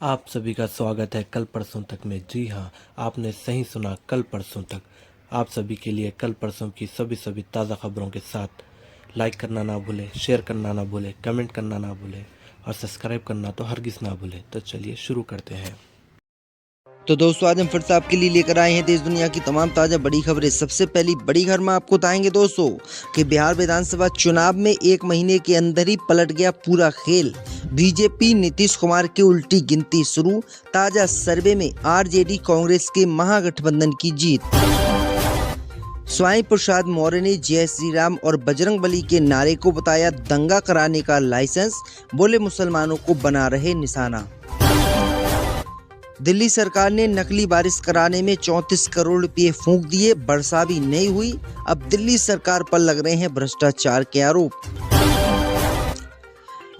आप सभी का स्वागत है कल परसों तक में। जी हाँ, आपने सही सुना, कल परसों तक। आप सभी के लिए कल परसों की सभी ताज़ा खबरों के साथ लाइक करना ना भूलें, शेयर करना ना भूलें, कमेंट करना ना भूलें और सब्सक्राइब करना तो हरगिज़ ना भूलें। तो चलिए शुरू करते हैं। तो दोस्तों आज हम फिर से आपके लिए लेकर आए हैं देश दुनिया की तमाम ताज़ा बड़ी खबरें। सबसे पहली बड़ी खबर में आपको बताएंगे दोस्तों कि बिहार विधानसभा चुनाव में 1 महीने के अंदर ही पलट गया पूरा खेल। बीजेपी नीतीश कुमार की उल्टी गिनती शुरू। ताज़ा सर्वे में आरजेडी कांग्रेस के महागठबंधन की जीत। स्वामी प्रसाद मौर्य ने जय श्री राम और बजरंगबली के नारे को बताया दंगा कराने का लाइसेंस। बोले मुसलमानों को बना रहे निशाना। दिल्ली सरकार ने नकली बारिश कराने में 34 करोड़ रुपए फूंक दिए, वर्षा भी नहीं हुई। अब दिल्ली सरकार पर लग रहे हैं भ्रष्टाचार के आरोप।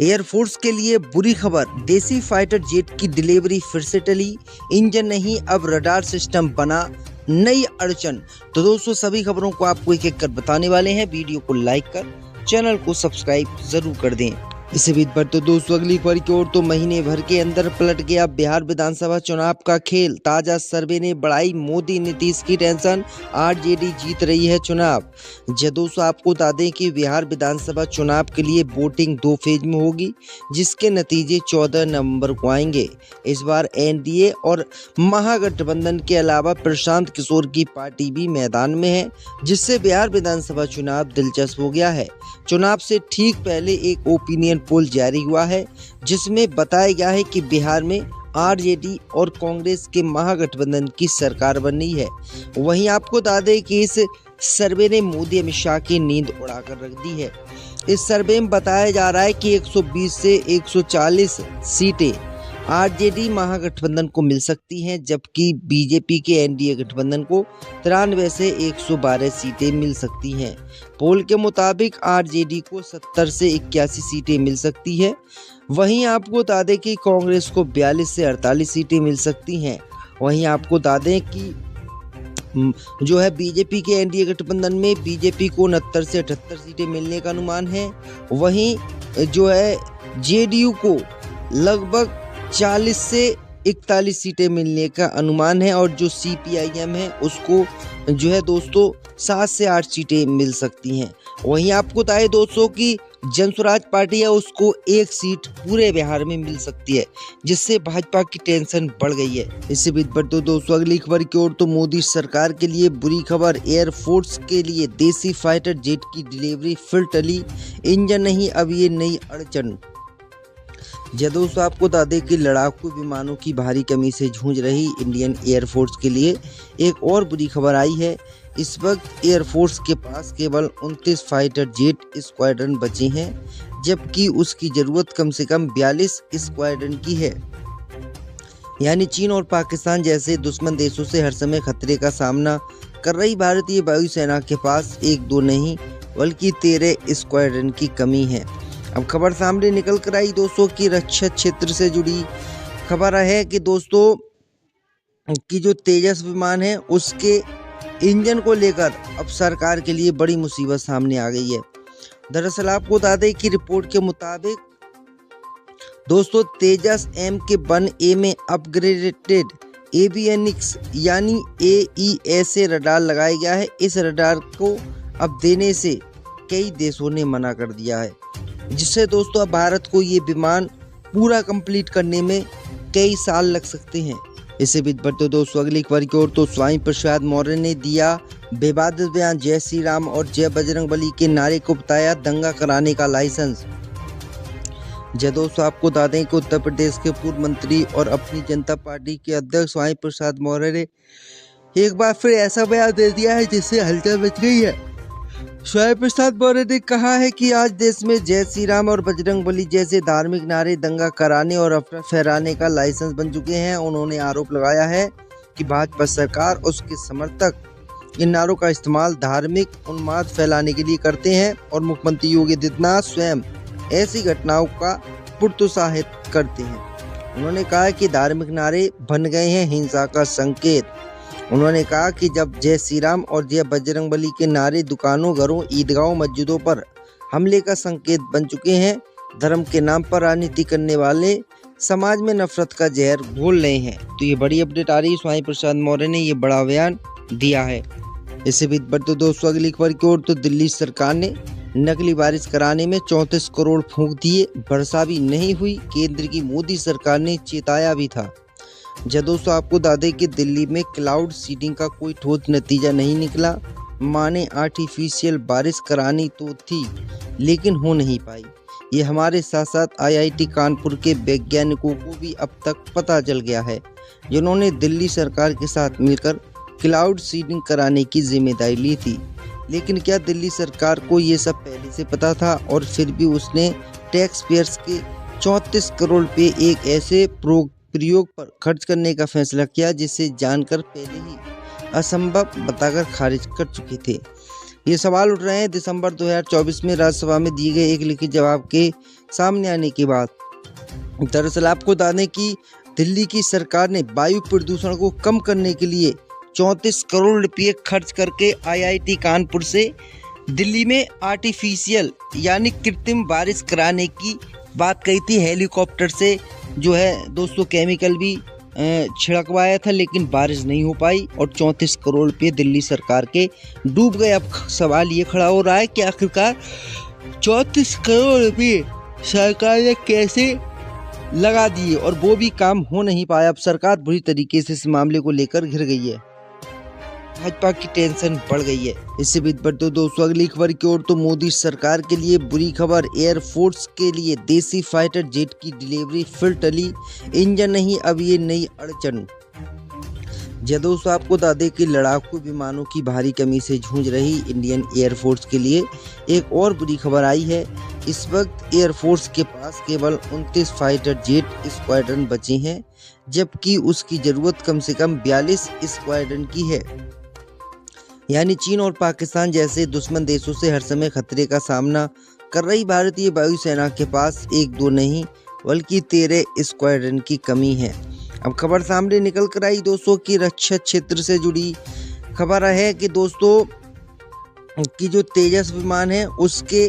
एयरफोर्स के लिए बुरी खबर, देसी फाइटर जेट की डिलीवरी फिर से टली। इंजन नहीं, अब रडार सिस्टम बना नई अड़चन। तो दोस्तों सभी खबरों को आपको एक एक कर बताने वाले हैं। वीडियो को लाइक कर चैनल को सब्सक्राइब जरूर कर दें। इसी बीच पर तो दोस्तों अगली खबर की ओर तो महीने भर के अंदर पलट गया बिहार विधानसभा चुनाव का खेल। ताजा सर्वे ने बढ़ाई मोदी नीतीश की टेंशन, आरजेडी जीत रही है चुनाव। जी दोस्तों आपको बता दें कि बिहार विधानसभा चुनाव के लिए वोटिंग 2 फेज में होगी, जिसके नतीजे 14 नवंबर को आएंगे। इस बार एनडीए और महागठबंधन के अलावा प्रशांत किशोर की पार्टी भी मैदान में है, जिससे बिहार विधानसभा चुनाव दिलचस्प हो गया है। चुनाव से ठीक पहले एक ओपिनियन पोल जारी हुआ है, जिसमें बताया गया है कि बिहार में आरजेडी और कांग्रेस के महागठबंधन की सरकार बन रही है। वहीं आपको बता दें कि इस सर्वे ने मोदी अमित शाह की नींद उड़ाकर रख दी है। इस सर्वे में बताया जा रहा है कि 120 से 140 सीटें आरजेडी महागठबंधन को मिल सकती हैं, जबकि बीजेपी के एनडीए गठबंधन को 93 से 112 सीटें मिल सकती हैं। पोल के मुताबिक आरजेडी को 70 से 81 सीटें मिल सकती है। वहीं आपको बता दें कि कांग्रेस को 42 से 48 सीटें मिल सकती हैं। वहीं आपको बता दें कि जो है बीजेपी के एनडीए गठबंधन में बीजेपी को 69 से 78 सीटें मिलने का अनुमान है। वहीं जो है जेडीयू को लगभग 40 से 41 सीटें मिलने का अनुमान है, और जो सीपीआईएम है उसको जो है दोस्तों 7 से 8 सीटें मिल सकती हैं। वहीं आपको बताएं दोस्तों कि जनसुराज पार्टी है उसको 1 सीट पूरे बिहार में मिल सकती है, जिससे भाजपा की टेंशन बढ़ गई है। इससे भी बढ़ तो दोस्तों अगली खबर की ओर तो मोदी सरकार के लिए बुरी खबर, एयरफोर्स के लिए देसी फाइटर जेट की डिलीवरी फिर टली। इंजन नहीं, अब ये नई अड़चन। दोस्तों आपको बता दें कि लड़ाकू विमानों की भारी कमी से जूझ रही इंडियन एयरफोर्स के लिए एक और बुरी खबर आई है। इस वक्त एयरफोर्स के पास केवल 29 फाइटर जेट स्क्वाड्रन बचे हैं, जबकि उसकी ज़रूरत कम से कम 42 स्क्वाड्रन की है। यानी चीन और पाकिस्तान जैसे दुश्मन देशों से हर समय खतरे का सामना कर रही भारतीय वायुसेना के पास 1-2 नहीं बल्कि 13 स्क्वाड्रन की कमी है। अब खबर सामने निकल कर आई दोस्तों की रक्षा क्षेत्र से जुड़ी खबर है कि दोस्तों की जो तेजस विमान है उसके इंजन को लेकर अब सरकार के लिए बड़ी मुसीबत सामने आ गई है। दरअसल आपको बता दें कि रिपोर्ट के मुताबिक दोस्तों तेजस MK-1A में अपग्रेडेड एवियनिक्स यानी AESA रडार लगाया गया है। इस रडार को अब देने से कई देशों ने मना कर दिया है, जिससे दोस्तों अब भारत को ये विमान पूरा कंप्लीट करने में कई साल लग सकते हैं। इसे बीच बढ़ते दोस्तों अगली खबर की ओर तो स्वामी प्रसाद मौर्य ने दिया विवादित बयान, जय श्री राम और जय बजरंगबली के नारे को बताया दंगा कराने का लाइसेंस। दोस्तों आपको बता दें कि उत्तर प्रदेश के पूर्व मंत्री और अपनी जनता पार्टी के अध्यक्ष स्वामी प्रसाद मौर्य ने एक बार फिर ऐसा बयान दे दिया है जिससे हलचल मच गई है। स्वामी प्रसाद मौर्य ने कहा है कि आज देश में जय श्री राम और बजरंगबली जैसे धार्मिक नारे दंगा कराने और अफवाह फैलाने का लाइसेंस बन चुके हैं। उन्होंने आरोप लगाया है कि भाजपा सरकार और उसके समर्थक इन नारों का इस्तेमाल धार्मिक उन्माद फैलाने के लिए करते हैं और मुख्यमंत्री योगी आदित्यनाथ स्वयं ऐसी घटनाओं का प्रोत्साहित करते हैं। उन्होंने कहा कि धार्मिक नारे बन गए हैं हिंसा का संकेत। उन्होंने कहा कि जब जय श्री राम और जय बजरंगबली के नारे दुकानों, घरों, ईदगाहों, मस्जिदों पर हमले का संकेत बन चुके हैं, धर्म के नाम पर राजनीति करने वाले समाज में नफरत का जहर घोल रहे हैं। तो ये बड़ी अपडेट आ रही है। स्वामी प्रसाद मौर्य ने ये बड़ा बयान दिया है। इससे भी बढ़ते दोस्तों अगली खबर की ओर, तो दिल्ली सरकार ने नकली बारिश कराने में 34 करोड़ फूंक दिए, वर्षा भी नहीं हुई, केंद्र की मोदी सरकार ने चेताया भी था। जब दोस्तों आपको बता दें कि दिल्ली में क्लाउड सीडिंग का कोई ठोस नतीजा नहीं निकला। माने आर्टिफिशियल बारिश करानी तो थी लेकिन हो नहीं पाई। ये हमारे साथ साथ IIT कानपुर के वैज्ञानिकों को भी अब तक पता चल गया है, जिन्होंने दिल्ली सरकार के साथ मिलकर क्लाउड सीडिंग कराने की जिम्मेदारी ली थी। लेकिन क्या दिल्ली सरकार को ये सब पहले से पता था और फिर भी उसने टैक्स पेयर्स के 34 करोड़ रुपए एक ऐसे प्रयोग पर खर्च करने का फैसला किया जिसे जानकर पहले ही असंभव बताकर खारिज कर चुके थे। ये सवाल उठ रहे हैं दिसंबर 2024 में राज्यसभा में दिए गए एक लिखित जवाब के सामने आने के बाद। दरअसल आपको बता दें कि दिल्ली की सरकार ने वायु प्रदूषण को कम करने के लिए 34 करोड़ रुपये खर्च करके IIT कानपुर से दिल्ली में आर्टिफिशियल यानी कृत्रिम बारिश कराने की बात कही थी। हेलीकॉप्टर से जो है दोस्तों केमिकल भी छिड़कवाया था, लेकिन बारिश नहीं हो पाई और 34 करोड़ रुपये दिल्ली सरकार के डूब गए। अब सवाल ये खड़ा हो रहा है कि आखिरकार 34 करोड़ रुपये सरकार ने कैसे लगा दिए और वो भी काम हो नहीं पाया। अब सरकार बुरी तरीके से इस मामले को लेकर घिर गई है। भाजपा की टेंशन बढ़ गई है। इससे भी बढ़ते दोस्तों अगली खबर की ओर, तो मोदी सरकार के लिए बुरी खबर। एयरफोर्स के लिए देसी फाइटर जेट की डिलीवरी फिर टली, इंजन नहीं अब ये नई अड़चन। दोस्तों आपको बता दें कि लड़ाकू विमानों की भारी कमी से जूझ रही इंडियन एयरफोर्स के लिए एक और बुरी खबर आई है। इस वक्त एयरफोर्स के पास केवल 29 फाइटर जेट स्क्वाड्रन बचे हैं, जबकि उसकी जरूरत कम से कम 42 स्क्वाड्रन की है। यानी चीन और पाकिस्तान जैसे दुश्मन देशों से हर समय खतरे का सामना कर रही भारतीय वायुसेना के पास 1-2 नहीं बल्कि 13 स्क्वाड्रन की कमी है। अब खबर सामने निकल कर आई दोस्तों की रक्षा क्षेत्र से जुड़ी खबर है कि दोस्तों की जो तेजस विमान है उसके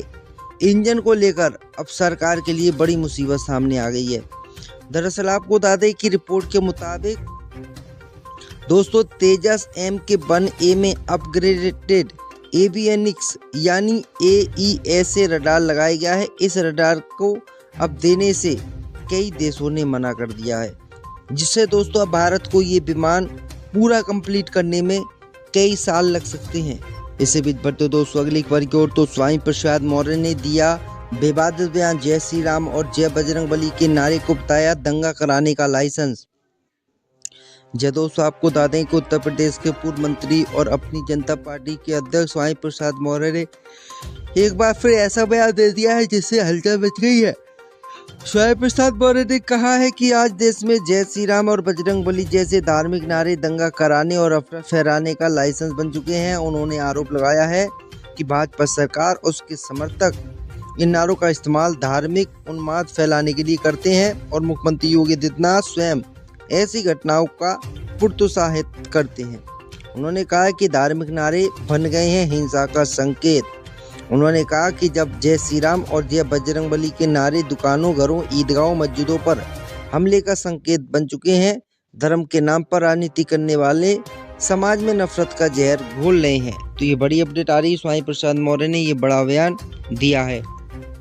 इंजन को लेकर अब सरकार के लिए बड़ी मुसीबत सामने आ गई है। दरअसल आपको बता दें कि रिपोर्ट के मुताबिक दोस्तों तेजस MK-1A में अपग्रेडेड एवियनिक्स यानी AESA रडार लगाया गया है। इस रडार को अब देने से कई देशों ने मना कर दिया है, जिससे दोस्तों अब भारत को ये विमान पूरा कंप्लीट करने में कई साल लग सकते हैं। इससे भी बढ़ते दोस्तों अगली खबर की ओर, तो स्वामी प्रसाद मौर्य ने दिया विवादित बयान। जय श्री राम और जय बजरंगबली के नारे को बताया दंगा कराने का लाइसेंस। दोस्तों आपको बता दें कि उत्तर प्रदेश के पूर्व मंत्री और अपनी जनता पार्टी के अध्यक्ष स्वामी प्रसाद मौर्य ने एक बार फिर ऐसा बयान दे दिया है जिससे हलचल मच गई है। स्वामी प्रसाद मौर्य ने कहा है कि आज देश में जय श्री राम और बजरंगबली जैसे धार्मिक नारे दंगा कराने और अफवाह फैलाने का लाइसेंस बन चुके हैं। उन्होंने आरोप लगाया है कि भाजपा सरकार और उसके समर्थक इन नारों का इस्तेमाल धार्मिक उन्माद फैलाने के लिए करते हैं और मुख्यमंत्री योगी आदित्यनाथ स्वयं ऐसी घटनाओं का प्रोत्साहित करते हैं। उन्होंने कहा कि धार्मिक नारे बन गए हैं हिंसा का संकेत। उन्होंने कहा कि जब जय श्री राम और जय बजरंगबली के नारे दुकानों, घरों, ईदगाहों, मस्जिदों पर हमले का संकेत बन चुके हैं, धर्म के नाम पर राजनीति करने वाले समाज में नफरत का जहर घोल रहे हैं। तो ये बड़ी अपडेट आ रही है। स्वामी प्रसाद मौर्य ने ये बड़ा बयान दिया है।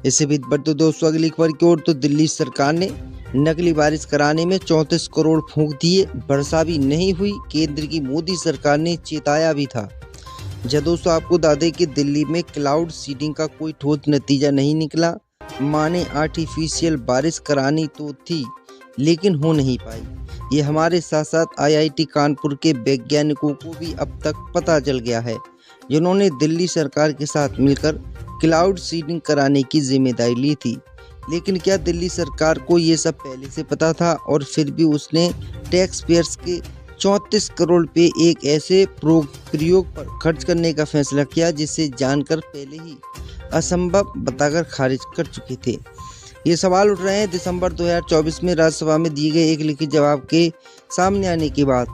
इससे भी बढ़ते दोस्तों अगली खबर की ओर, तो दिल्ली सरकार ने नकली बारिश कराने में 34 करोड़ फूंक दिए, वर्षा भी नहीं हुई, केंद्र की मोदी सरकार ने चेताया भी था। दोस्तों आपको बता दें कि दिल्ली में क्लाउड सीडिंग का कोई ठोस नतीजा नहीं निकला। माने आर्टिफिशियल बारिश करानी तो थी लेकिन हो नहीं पाई। ये हमारे साथ साथ IIT कानपुर के वैज्ञानिकों को भी अब तक पता चल गया है, जिन्होंने दिल्ली सरकार के साथ मिलकर क्लाउड सीडिंग कराने की जिम्मेदारी ली थी। लेकिन क्या दिल्ली सरकार को ये सब पहले से पता था और फिर भी उसने टैक्स पेयर्स के 34 करोड़ रुपए एक ऐसे प्रयोग पर खर्च करने का फैसला किया जिसे जानकर पहले ही असंभव बताकर खारिज कर चुके थे। ये सवाल उठ रहे हैं दिसंबर 2024 में राज्यसभा में दिए गए एक लिखित जवाब के सामने आने के बाद।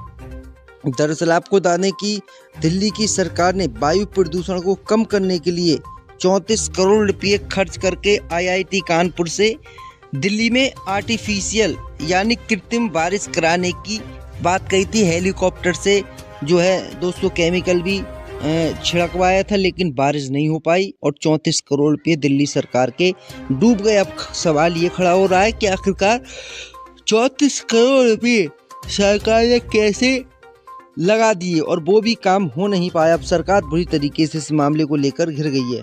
दरअसल आपको बता दें कि दिल्ली की सरकार ने वायु प्रदूषण को कम करने के लिए 34 करोड़ रुपये खर्च करके IIT कानपुर से दिल्ली में आर्टिफिशियल यानी कृत्रिम बारिश कराने की बात कही थी। हेलीकॉप्टर से जो है दोस्तों केमिकल भी छिड़कवाया था, लेकिन बारिश नहीं हो पाई और 34 करोड़ रुपये दिल्ली सरकार के डूब गए। अब सवाल ये खड़ा हो रहा है कि आखिरकार 34 करोड़ रुपये सरकार ने कैसे लगा दिए और वो भी काम हो नहीं पाया। अब सरकार बुरी तरीके से इस मामले को लेकर घिर गई है।